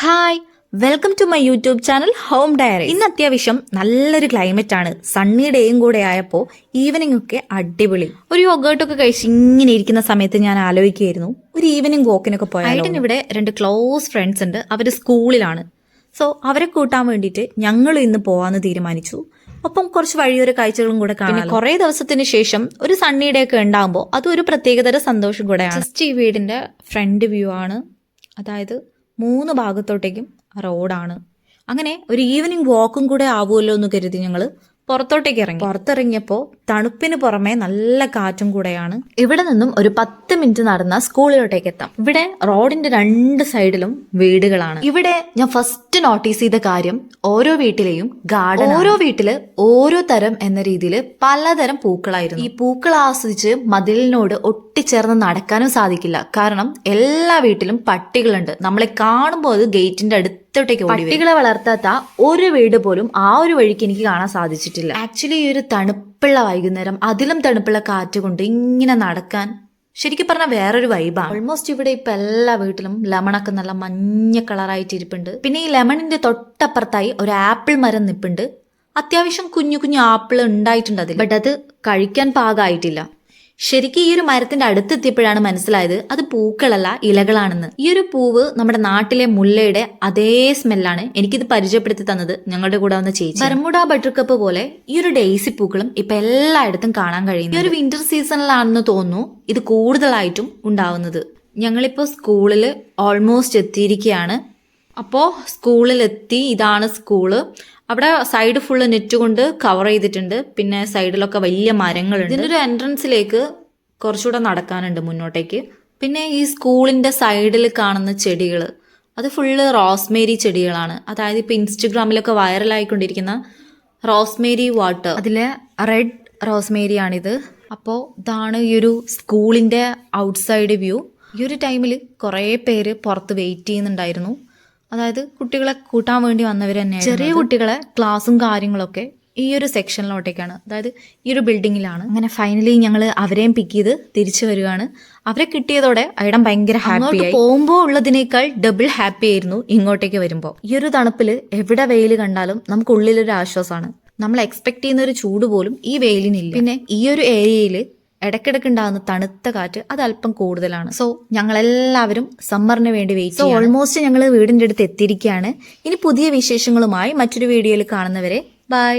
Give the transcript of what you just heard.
Hi, welcome to my YouTube channel home diary. ഇന്ന് അത്യാവശ്യം നല്ലൊരു ക്ലൈമറ്റ് ആണ്. സണ്ണി ഡേയും കൂടെ ആയപ്പോൾ ഈവനിങ് ഒക്കെ അടിപൊളി. ഒരു യോഗേർട്ടൊക്കെ കഴിച്ച് ഇങ്ങനെ ഇരിക്കുന്ന സമയത്ത് ഞാൻ ആലോചിക്കുകയായിരുന്നു, ഒരു ഈവനിങ് വാക്കിനൊക്കെ പോയാൽ. ഇവിടെ 2 ക്ലോസ് ഫ്രണ്ട്സ് ഉണ്ട്. അവർ സ്കൂളിലാണ്. സോ അവരെ കൂട്ടാൻ വേണ്ടിയിട്ട് ഞങ്ങൾ ഇന്ന് പോവാന്ന് തീരുമാനിച്ചു. ഒപ്പം കുറച്ച് വഴിയൊരു കാഴ്ചകളും കൂടെ കാണാം. കുറെ ദിവസത്തിന് ശേഷം ഒരു സണ്ണി ഡേ ഒക്കെ ഉണ്ടാകുമ്പോൾ അതും ഒരു പ്രത്യേകതര സന്തോഷം കൂടെയാണ്. ജസ്റ്റ് ഈ വീടിന്റെ ഫ്രണ്ട് വ്യൂ ആണ്. അതായത് 3 ഭാഗത്തോട്ടേക്കും റോഡാണ്. അങ്ങനെ ഒരു ഈവനിങ് വാക്കും കൂടെ ആവുമല്ലോ എന്ന് കരുതി ഞങ്ങൾ പുറത്തോട്ടേക്ക് ഇറങ്ങി. പുറത്തിറങ്ങിയപ്പോൾ തണുപ്പിന് പുറമെ നല്ല കാറ്റും കൂടെയാണ്. ഇവിടെ നിന്നും ഒരു 10 മിനിറ്റ് നടന്ന സ്കൂളിലോട്ടേക്ക് എത്താം. ഇവിടെ റോഡിന്റെ 2 സൈഡിലും വീടുകളാണ്. ഇവിടെ ഞാൻ ഫസ്റ്റ് നോട്ടീസ് ചെയ്ത കാര്യം, ഓരോ വീട്ടിലെയും ഗാർഡൻ. ഓരോ വീട്ടില് ഓരോ തരം എന്ന രീതിയിൽ പലതരം പൂക്കളായിരുന്നു. ഈ പൂക്കൾ ആസ്വദിച്ച് മതിലിനോട് ഒട്ടിച്ചേർന്ന് നടക്കാനും സാധിക്കില്ല. കാരണം എല്ലാ വീട്ടിലും പട്ടികളുണ്ട്. നമ്മളെ കാണുമ്പോൾ അത് ഗേറ്റിന്റെ അടുത്തോട്ടേക്ക് ഓടി. പട്ടികളെ വളർത്താത്ത ഒരു വീട് പോലും ആ ഒരു വഴിക്ക് എനിക്ക് കാണാൻ സാധിച്ചിട്ടില്ല. ആക്ച്വലി ഈ ഒരു തണുപ്പുള്ള വൈകുന്നേരം, അതിലും തണുപ്പുള്ള കാറ്റ് കൊണ്ട് ഇങ്ങനെ നടക്കാൻ ശരിക്കും പറഞ്ഞാൽ വേറൊരു വൈബാണ്. ഓൾമോസ്റ്റ് ഇവിടെ ഇപ്പൊ എല്ലാ വീട്ടിലും ലെമണൊക്കെ നല്ല മഞ്ഞ കളറായിട്ട് ഇരിപ്പുണ്ട്. പിന്നെ ഈ ലെമണിന്റെ തൊട്ടപ്പുറത്തായി ഒരു ആപ്പിൾ മരം നിപ്പുണ്ട്. അത്യാവശ്യം കുഞ്ഞു കുഞ്ഞു ആപ്പിൾ ഉണ്ടായിട്ടുണ്ട് അതിൽ. ബട്ട് അത് കഴിക്കാൻ പാകമായിട്ടില്ല. ശരിക്കും ഈ ഒരു മരത്തിന്റെ അടുത്തെത്തിയപ്പോഴാണ് മനസ്സിലായത് അത് പൂക്കളല്ല, ഇലകളാണെന്ന്. ഈ ഒരു പൂവ് നമ്മുടെ നാട്ടിലെ മുല്ലയുടെ അതേ സ്മെല്ലാണ്. എനിക്കിത് പരിചയപ്പെടുത്തി തന്നത് ഞങ്ങളുടെ കൂടെ വന്ന ചേച്ചി. ബർമുഡ ബട്ടർകപ്പ് പോലെ ഈ ഒരു ഡെയ്സി പൂക്കളും ഇപ്പൊ എല്ലായിടത്തും കാണാൻ കഴിയുന്നു. ഈ ഒരു വിന്റർ സീസണിലാണെന്ന് തോന്നുന്നു ഇത് കൂടുതലായിട്ടും ഉണ്ടാവുന്നത്. ഞങ്ങളിപ്പോ സ്കൂളില് ഓൾമോസ്റ്റ് എത്തിയിരിക്കുകയാണ്. അപ്പോ സ്കൂളിലെത്തി. ഇതാണ് സ്കൂള്. അവിടെ സൈഡ് ഫുള്ള് നെറ്റ് കൊണ്ട് കവർ ചെയ്തിട്ടുണ്ട്. പിന്നെ സൈഡിലൊക്കെ വലിയ മരങ്ങളുണ്ട്. ഇതിൻ്റെ ഒരു എൻട്രൻസിലേക്ക് കുറച്ചുകൂടെ നടക്കാനുണ്ട് മുന്നോട്ടേക്ക്. പിന്നെ ഈ സ്കൂളിന്റെ സൈഡിൽ കാണുന്ന ചെടികൾ, അത് ഫുള്ള് റോസ്മേരി ചെടികളാണ്. അതായത് ഇപ്പൊ ഇൻസ്റ്റഗ്രാമിലൊക്കെ വൈറലായിക്കൊണ്ടിരിക്കുന്ന റോസ്മേരി വാട്ടർ, അതിലെ റെഡ് റോസ്മേരി ആണിത്. അപ്പോൾ ഇതാണ് ഈ ഒരു സ്കൂളിന്റെ ഔട്ട്സൈഡ് വ്യൂ. ഈ ഒരു ടൈമിൽ കുറേ പേര് പുറത്ത് വെയിറ്റ് ചെയ്യുന്നുണ്ടായിരുന്നു. അതായത് കുട്ടികളെ കൂട്ടാൻ വേണ്ടി വന്നവർ തന്നെയാണ്. ചെറിയ കുട്ടികളെ ക്ലാസ്സും കാര്യങ്ങളൊക്കെ ഈ ഒരു സെക്ഷനിലോട്ടേക്കാണ്, അതായത് ഈ ഒരു ബിൽഡിങ്ങിലാണ്. അങ്ങനെ ഫൈനലി ഞങ്ങൾ അവരെയും പിക്ക് ചെയ്ത് തിരിച്ചു വരികയാണ്. അവരെ കിട്ടിയതോടെ ഇടം ഭയങ്കര ഹാപ്പി ആയി. പോകുമ്പോൾ ഉള്ളതിനേക്കാൾ ഡബിൾ ഹാപ്പി ആയിരുന്നു ഇങ്ങോട്ടേക്ക് വരുമ്പോൾ. ഈ ഒരു തണുപ്പിൽ എവിടെ വെയിൽ കണ്ടാലും നമുക്ക് ഉള്ളിലൊരു ആശ്വാസമാണ്. നമ്മൾ എക്സ്പെക്ട് ചെയ്യുന്ന ഒരു ചൂട് പോലും ഈ വെയിലിനില്ല. പിന്നെ ഈ ഒരു ഏരിയയിൽ ഇടയ്ക്കിടയ്ക്ക് ഉണ്ടാകുന്ന തണുത്ത കാറ്റ് അത് അല്പം കൂടുതലാണ്. സോ ഞങ്ങളെല്ലാവരും സമ്മറിന് വേണ്ടി വെയിറ്റ് ചെയ്യും. ഓൾമോസ്റ്റ് ഞങ്ങൾ വീടിന്റെ അടുത്ത് എത്തിയിരിക്കുകയാണ്. ഇനി പുതിയ വിശേഷങ്ങളുമായി മറ്റൊരു വീഡിയോയിൽ കാണുന്നവരെ ബൈ.